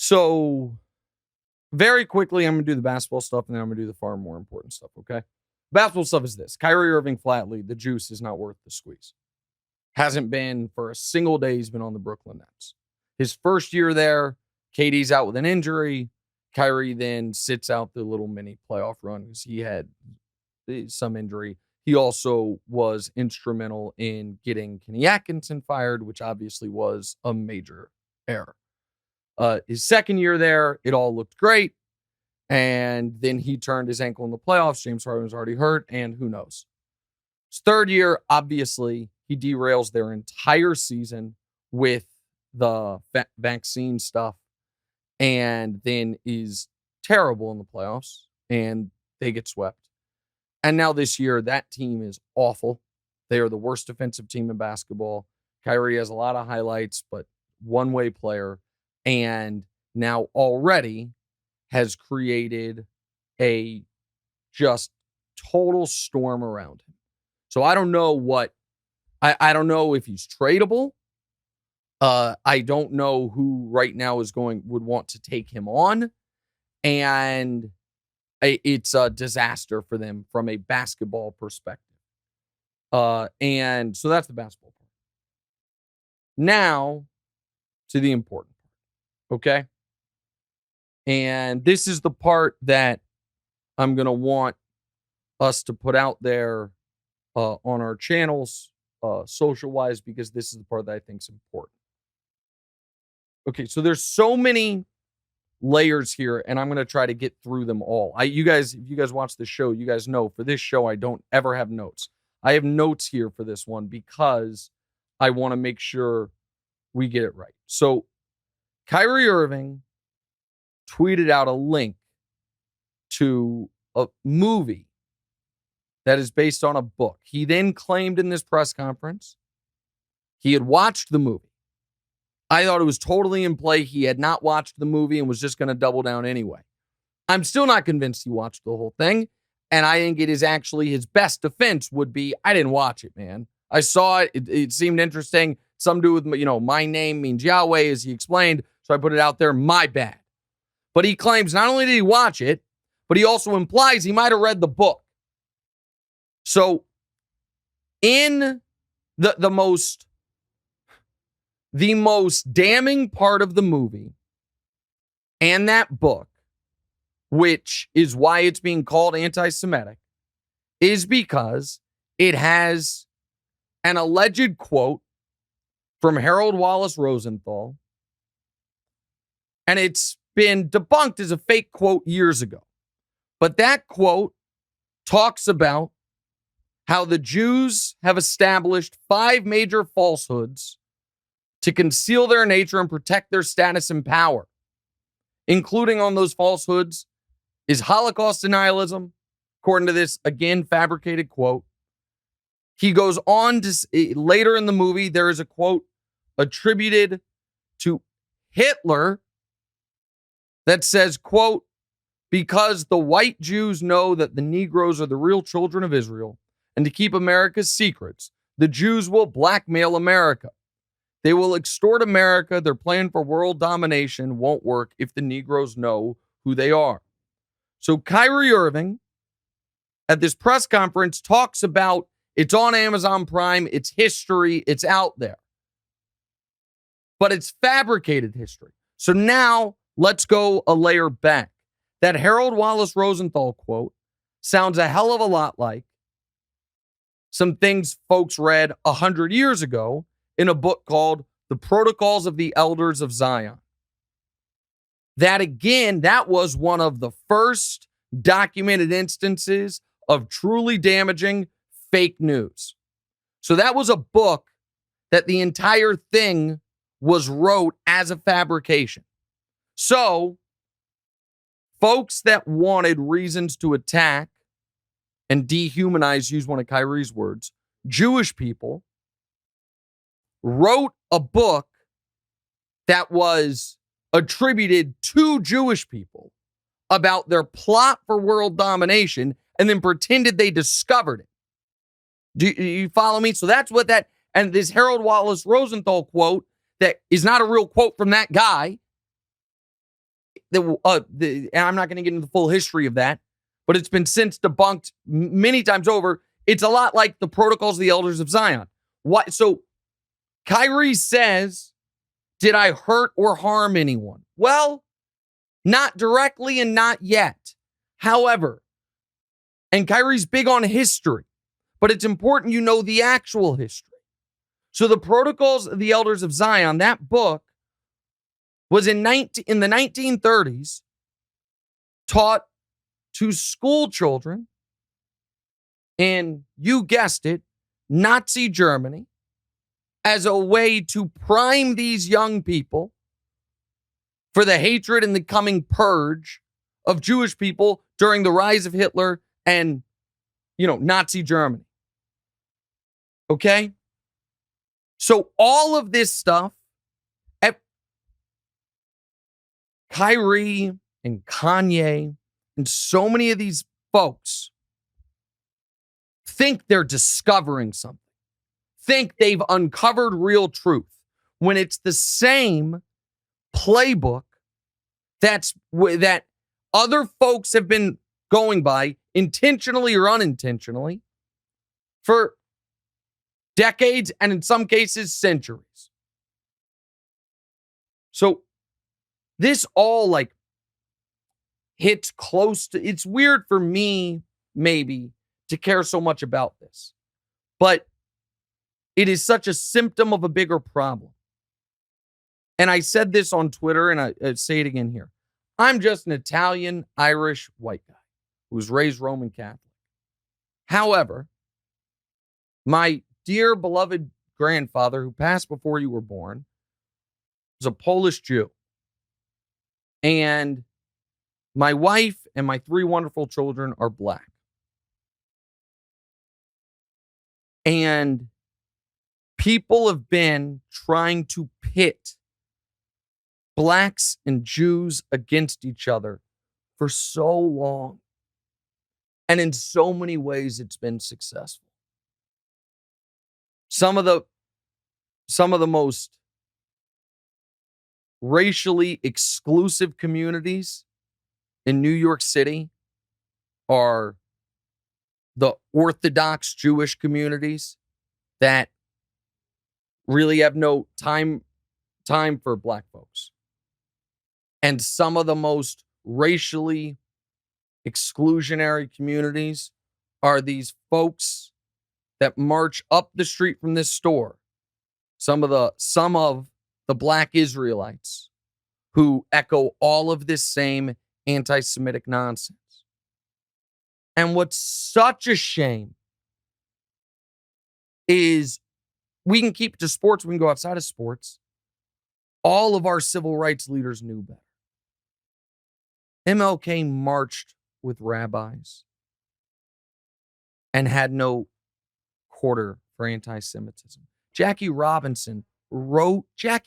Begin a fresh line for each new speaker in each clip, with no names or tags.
So very quickly, I'm going to do the basketball stuff, and then I'm going to do the far more important stuff, okay? Basketball stuff is this. Kyrie Irving flatly, the juice is not worth the squeeze. Hasn't been for a single day he's been on the Brooklyn Nets. His first year there, KD's out with an injury. Kyrie then sits out the little mini playoff run because he had some injury. He also was instrumental in getting Kenny Atkinson fired, which obviously was a major error. His second year there, it all looked great. And then he turned his ankle in the playoffs. James Harden was already hurt, and who knows? His third year, obviously, he derails their entire season with the vaccine stuff and then is terrible in the playoffs, and they get swept. And now this year, that team is awful. They are the worst defensive team in basketball. Kyrie has a lot of highlights, but one-way player, and now already has created a just total storm around him. So I don't know what, I don't know if he's tradable. I don't know who right now would want to take him on. And it's a disaster for them from a basketball perspective. And so that's the basketball part. Now to the important part. Okay. And this is the part that I'm going to want us to put out there on our channels, social-wise, because this is the part that I think is important. Okay, so there's so many layers here, and I'm going to try to get through them all. If you guys watch the show, you guys know for this show, I don't ever have notes. I have notes here for this one because I want to make sure we get it right. So Kyrie Irving tweeted out a link to a movie that is based on a book. He then claimed in this press conference he had watched the movie. I thought it was totally in play. He had not watched the movie and was just going to double down anyway. I'm still not convinced he watched the whole thing. And I think it is actually his best defense would be, I didn't watch it, man. I saw it. It seemed interesting. Some do with, my name means Yahweh, as he explained. So I put it out there. My bad. But he claims not only did he watch it, but he also implies he might have read the book. So in the most damning part of the movie and that book, which is why it's being called anti-Semitic, is because it has an alleged quote from Harold Wallace Rosenthal, and it's been debunked as a fake quote years ago. But that quote talks about how the Jews have established 5 major falsehoods to conceal their nature and protect their status and power. Including on those falsehoods is Holocaust denialism, according to this, again, fabricated quote. He goes on to, later in the movie, there is a quote attributed to Hitler that says, quote, because the white Jews know that the Negroes are the real children of Israel, and to keep America's secrets, the Jews will blackmail America. They will extort America. Their plan for world domination won't work if the Negroes know who they are. So Kyrie Irving, at this press conference, talks about it's on Amazon Prime, it's history, it's out there. But it's fabricated history. So now let's go a layer back. That Harold Wallace Rosenthal quote sounds a hell of a lot like some things folks read 100 years ago in a book called The Protocols of the Elders of Zion. That, again, that was one of the first documented instances of truly damaging fake news. So that was a book that the entire thing was wrote as a fabrication. So folks that wanted reasons to attack and dehumanize, use one of Kyrie's words, Jewish people, wrote a book that was attributed to Jewish people about their plot for world domination and then pretended they discovered it. Do you follow me? So that's what that, and this Harold Wallace Rosenthal quote that is not a real quote from that guy, and I'm not going to get into the full history of that, but it's been since debunked many times over. It's a lot like the Protocols of the Elders of Zion. What? So Kyrie says, did I hurt or harm anyone? Well, not directly and not yet. However, and Kyrie's big on history, but it's important you know the actual history. So the Protocols of the Elders of Zion, that book was in the 1930s, taught to school children in, you guessed it, Nazi Germany, as a way to prime these young people for the hatred and the coming purge of Jewish people during the rise of Hitler and, Nazi Germany. Okay? So all of this stuff, Kyrie and Kanye and so many of these folks think they're discovering something, think they've uncovered real truth, when it's the same playbook that other folks have been going by, intentionally or unintentionally, for decades and in some cases centuries. So this all hits close to, it's weird for me maybe to care so much about this, but it is such a symptom of a bigger problem. And I said this on Twitter, and I say it again here. I'm just an Italian, Irish, white guy who was raised Roman Catholic. However, my dear beloved grandfather, who passed before you were born, was a Polish Jew. And my wife and my 3 wonderful children are black. And people have been trying to pit blacks and Jews against each other for so long. And in so many ways, it's been successful. Some of the most racially exclusive communities in New York City are the Orthodox Jewish communities that really have no time for black folks. And some of the most racially exclusionary communities are these folks that march up the street from this store. Some of the black Israelites who echo all of this same anti-Semitic nonsense. And what's such a shame is, we can keep it to sports, we can go outside of sports. All of our civil rights leaders knew better. MLK marched with rabbis and had no quarter for anti-Semitism. Jackie Robinson wrote a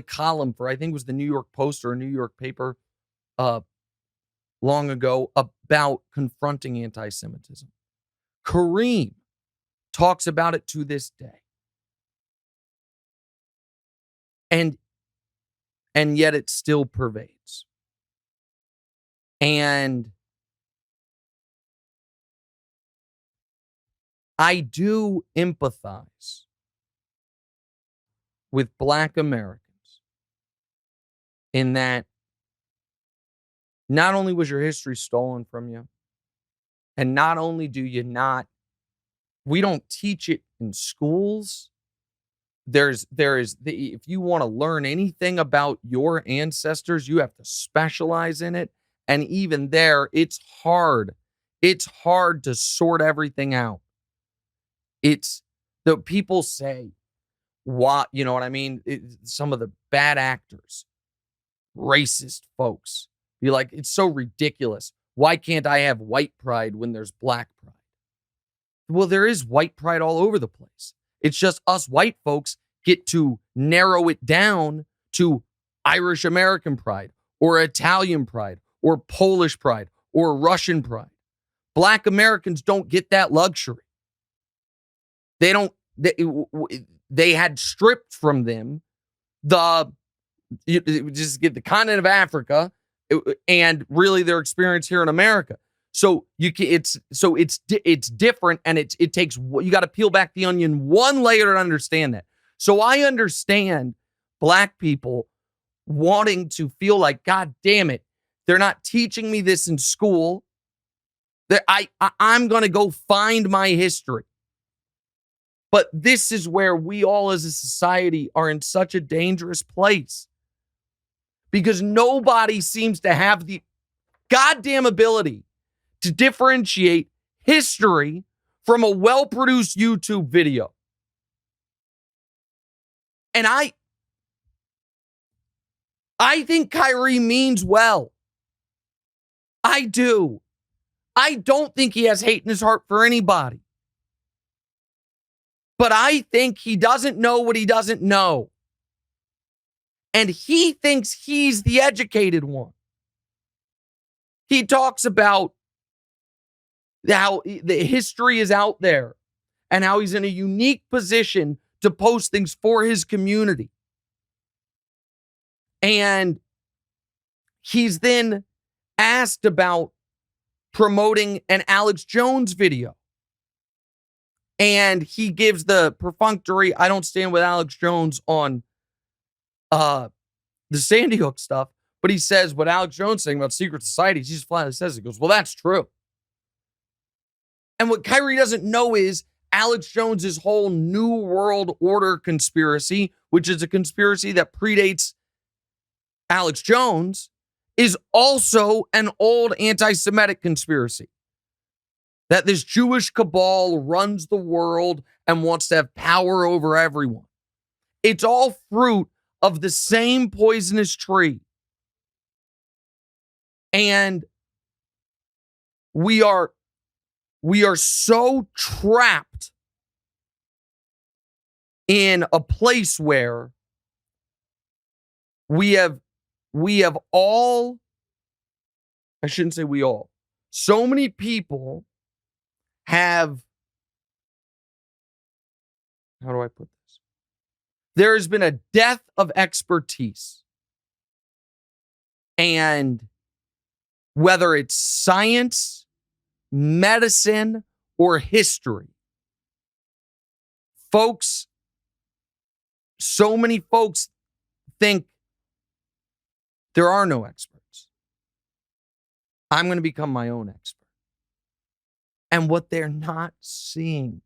column for, I think it was the New York Post or a New York paper long ago, about confronting anti-Semitism. Kareem talks about it to this day. And yet it still pervades. And I do empathize with black Americans in that not only was your history stolen from you, and not only we don't teach it in schools. If you want to learn anything about your ancestors, you have to specialize in it. And even there, it's hard. It's hard to sort everything out. It's the people say, what, you know what I mean? Some of the bad actors, racist folks, be like, it's so ridiculous. Why can't I have white pride when there's black pride? Well, there is white pride all over the place. It's just us white folks get to narrow it down to Irish American pride or Italian pride or Polish pride or Russian pride. Black Americans don't get that luxury. They had stripped from them the just get the continent of Africa and really their experience here in America. So it's different, and it takes, you got to peel back the onion one layer to understand that. So I understand Black people wanting to feel like, God damn it, they're not teaching me this in school. That I'm going to go find my history. But this is where we all as a society are in such a dangerous place, because nobody seems to have the goddamn ability to differentiate history from a well-produced YouTube video. And I think Kyrie means well. I do. I don't think he has hate in his heart for anybody. But I think he doesn't know what he doesn't know. And he thinks he's the educated one. He talks about how the history is out there and how he's in a unique position to post things for his community. And he's then asked about promoting an Alex Jones video. And he gives the perfunctory, I don't stand with Alex Jones on the Sandy Hook stuff. But he says what Alex Jones is saying about secret societies, he just flatly says, he goes, well, that's true. And what Kyrie doesn't know is Alex Jones's whole New World Order conspiracy, which is a conspiracy that predates Alex Jones, is also an old anti-Semitic conspiracy. That this Jewish cabal runs the world and wants to have power over everyone. It's all fruit of the same poisonous tree. And we are so trapped in a place where we have all, I shouldn't say we all, so many people have, how do I put this? There has been a death of expertise. And whether it's science, medicine, or history, folks, so many folks think there are no experts. I'm going to become my own expert. And what they're not seeing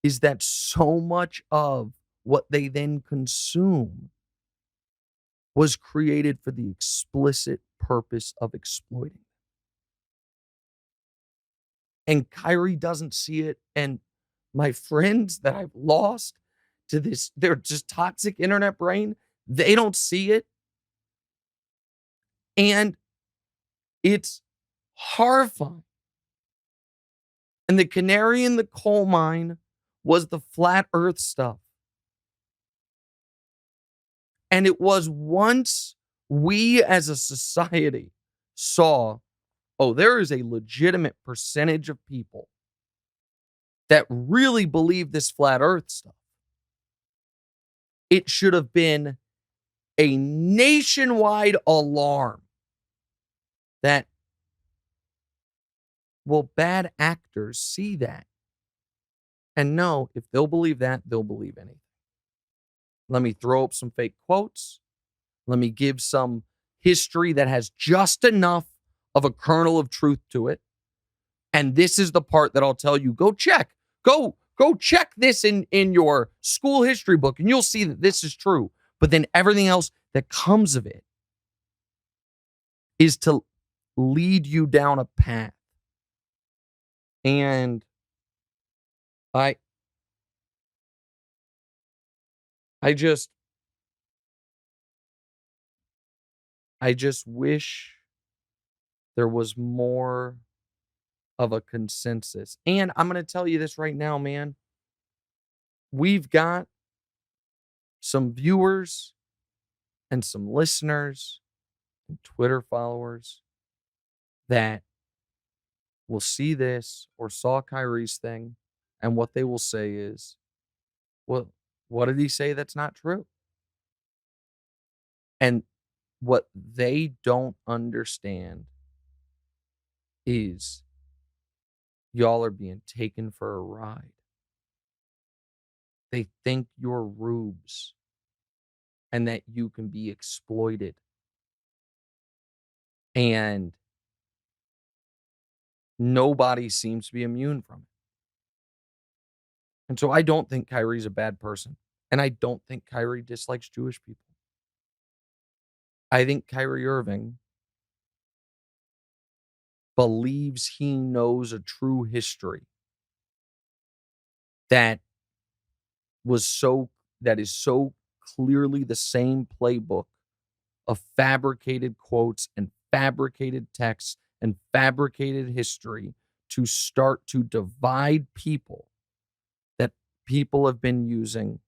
is that so much of what they then consume was created for the explicit purpose of exploiting. And Kyrie doesn't see it. And my friends that I've lost to this, they're just toxic internet brain, they don't see it. And it's horrifying. And the canary in the coal mine was the flat earth stuff. And it was once we as a society saw, oh, there is a legitimate percentage of people that really believe this flat earth stuff. It should have been a nationwide alarm that, well, bad actors see that and know if they'll believe that, they'll believe anything. Let me throw up some fake quotes. Let me give some history that has just enough of a kernel of truth to it. And this is the part that I'll tell you, go check. Go check this in your school history book, and you'll see that this is true. But then everything else that comes of it is to lead you down a path. And I just wish there was more of a consensus. And I'm going to tell you this right now, man. We've got some viewers and some listeners and Twitter followers that will see this or saw Kyrie's thing, and what they will say is, well, what did he say that's not true? And what they don't understand is y'all are being taken for a ride. They think you're rubes and that you can be exploited. And nobody seems to be immune from it. And so I don't think Kyrie's a bad person. And I don't think Kyrie dislikes Jewish people. I think Kyrie Irving believes he knows a true history that is so clearly the same playbook of fabricated quotes and fabricated texts and fabricated history to start to divide people that people have been using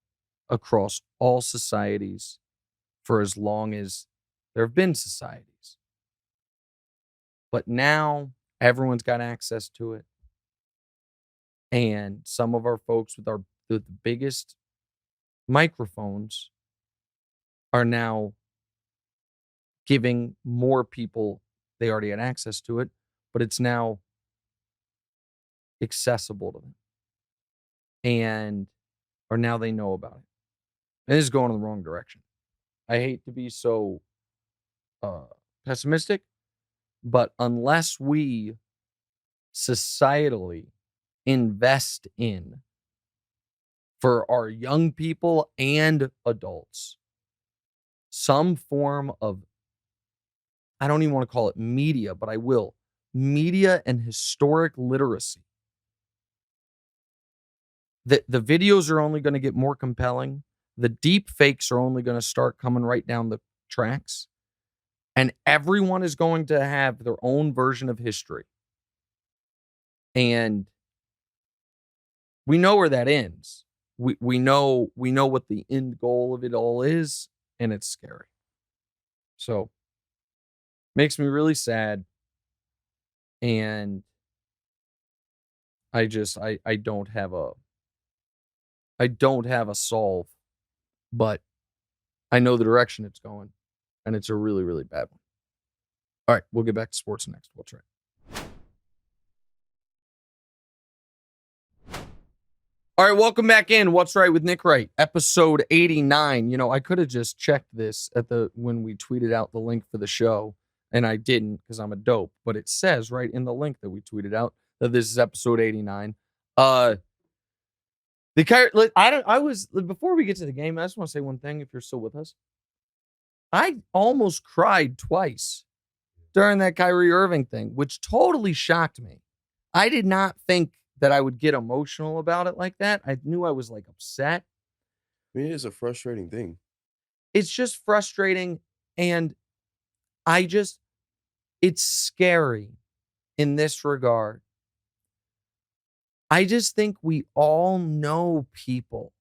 across all societies for as long as there have been societies. But now everyone's got access to it. And some of our folks with the biggest microphones are now giving more people, they already had access to it, but it's now accessible to them. Or now they know about it. And this is going in the wrong direction. I hate to be so pessimistic, but unless we societally invest in, for our young people and adults, some form of, I don't even want to call it media, but I will, media and historic literacy. The videos are only going to get more compelling. The deep fakes are only going to start coming right down the tracks. And everyone is going to have their own version of history. And we know where that ends. We know what the end goal of it all is, and it's scary. So makes me really sad. And I don't have a solve, but I know the direction it's going, and it's a really, really bad one. All right, we'll get back to sports next. We'll try. All right, welcome back in. What's Right with Nick Wright, episode 89. You know, I could have just checked this when we tweeted out the link for the show, and I didn't because I'm a dope. But it says right in the link that we tweeted out that this is episode 89. Before we get to the game, I just want to say one thing. If you're still with us, I almost cried twice during that Kyrie Irving thing, which totally shocked me. I did not think that I would get emotional about it like that. I knew I was like upset.
I mean, it is a frustrating thing.
It's just frustrating. And it's scary in this regard. I just think we all know people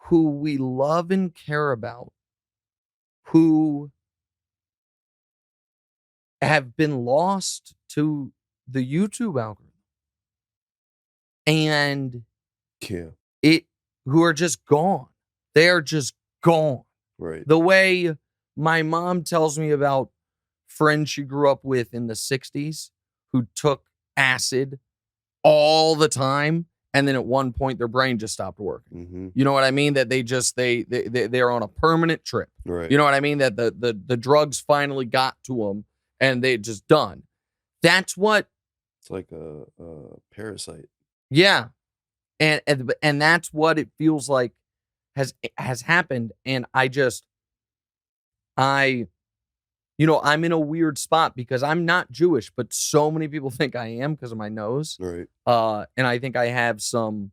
who we love and care about who have been lost to the YouTube algorithm. And who are just gone. They are just gone.
Right.
The way my mom tells me about friends she grew up with in the 60s who took acid all the time, and then at one point their brain just stopped working.
Mm-hmm.
You know what I mean? That they're on a permanent trip.
Right.
You know what I mean? That the drugs finally got to them and they just done. That's what.
It's like a parasite.
Yeah. And that's what it feels like has happened. And I'm in a weird spot because I'm not Jewish, but so many people think I am because of my nose.
Right.
And I think I have some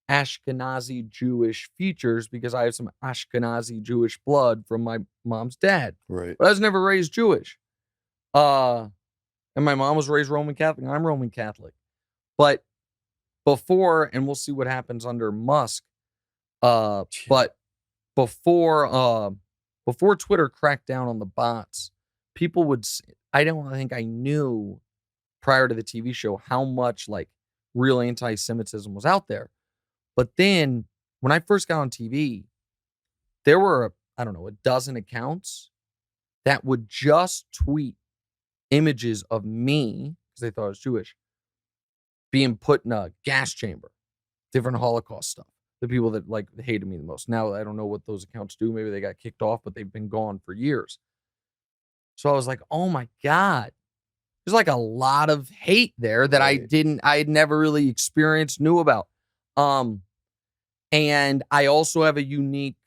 Ashkenazi Jewish features because I have some Ashkenazi Jewish blood from my mom's dad.
Right.
But I was never raised Jewish. And my mom was raised Roman Catholic, and I'm Roman Catholic. But before, and we'll see what happens under Musk, but before Twitter cracked down on the bots, people would, I don't think I knew prior to the TV show how much like real anti-Semitism was out there. But then when I first got on TV, there were I don't know, a dozen accounts that would just tweet images of me, because they thought I was Jewish, being put in a gas chamber, different Holocaust stuff. The people that like hated me the most. Now I don't know what those accounts do. Maybe they got kicked off, but they've been gone for years. So I was like, oh my God. There's like a lot of hate there that I had never really experienced, knew about. And I also have a unique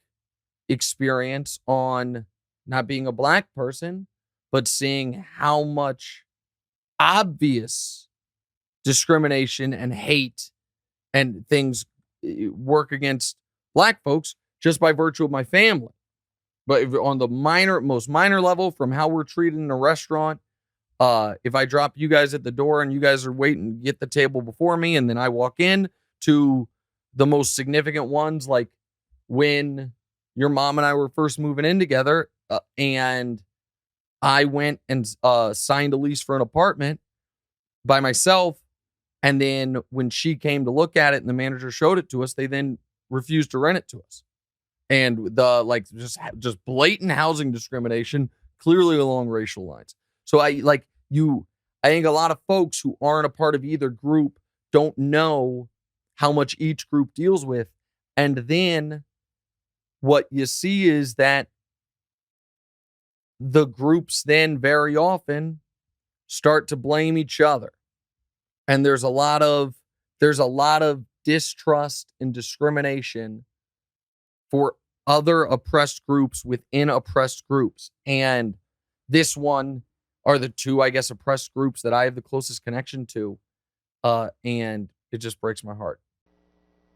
experience on not being a black person, but seeing how much obvious discrimination and hate and things work against black folks just by virtue of my family. But on the most minor level, from how we're treated in a restaurant, if I drop you guys at the door and you guys are waiting to get the table before me, and then I walk in, to the most significant ones, like when your mom and I were first moving in together, and I went and signed a lease for an apartment by myself. And then when she came to look at it and the manager showed it to us, they then refused to rent it to us. And just blatant housing discrimination, clearly along racial lines. So I think a lot of folks who aren't a part of either group don't know how much each group deals with. And then what you see is that the groups then very often start to blame each other. And there's a lot of distrust and discrimination for other oppressed groups within oppressed groups. And this one are the two, I guess, oppressed groups that I have the closest connection to. And it just breaks my heart.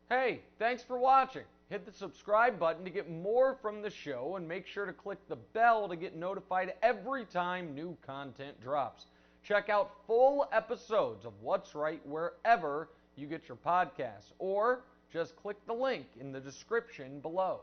Hey, thanks for watching. Hit the subscribe button to get more from the show, and make sure to click the bell to get notified every time new content drops. Check out full episodes of What's Right wherever you get your podcasts, or just click the link in the description below.